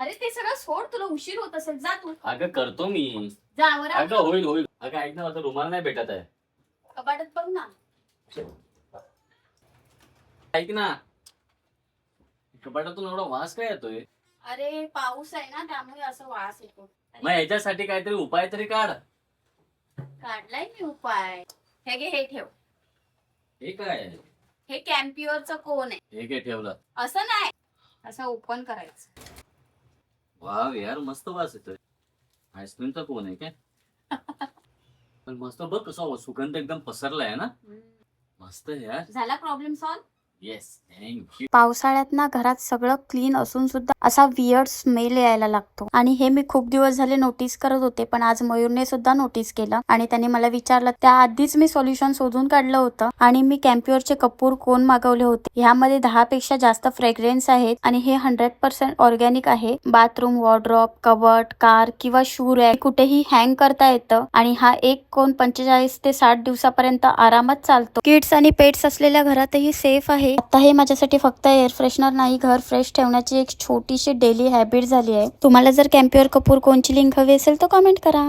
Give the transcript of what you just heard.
अरे ते सगळं सोड, तुला उशीर होत असेल, जा तू. अगं करतो मी. जा आवर. अगं होईल होईल. अगं ऐक ना, माझा रुमाल नाही भेटत आहे. कपाटात बघ ना. ऐक ना, कपाटातून एवढा वास काय येतोय? अरे पाऊस आहे ना, त्यामुळे असं वास येतो. मग याच्यासाठी काहीतरी उपाय तरी काढ. काढलाय मी उपाय. हे घे, हे ठेव. हे काय? हे कॅम्प्युअरचं कोण आहे. हे काय ठेवलं? असं नाही, असं ओपन करायचं. वाव यार, मस्त वास येतोय. आईस्क्रीमचा कोण आहे काय? पण मस्त बघ कसा सुगंध एकदम पसरलाय ना. मस्त यार. झाला प्रॉब्लेम सॉल्व. Yes, thank you. पावसाळ्यात ना घरात सगळं क्लीन असून सुद्धा असा वियर्ड स्मेल यायला लागतो आणि हे मी खूप दिवस झाले नोटीस करत होते, पण आज मयूरने सुद्धा नोटीस केलं आणि त्याने मला विचारलं. त्याआधीच मी सोल्युशन शोधून काढलं होतं आणि मी कॅम्प्युअरचे कपूर कोन मागवले होते. ह्यामध्ये 10 पेक्षा जास्त फ्रेग्रेन्स आहेत आणि हे 100% ऑर्गॅनिक आहे. बाथरूम, वॉर्डरोब, कबर्ड, कार किंवा शू रॅक कुठेही हँग करता येतं आणि हा एक कोन 45 ते 60 दिवसापर्यंत आरामात चालतो. किड्स आणि पेट्स असलेल्या घरातही सेफ आहे. आता हे माझ्यासाठी फक्त एअर फ्रेशनर नाही, घर फ्रेश ठेवण्याची एक छोटीशी डेली हॅबिट झाली आहे. तुम्हाला जर कॅम्प्युअर कपूर कोनची लिंक हवी असेल तर कमेंट करा.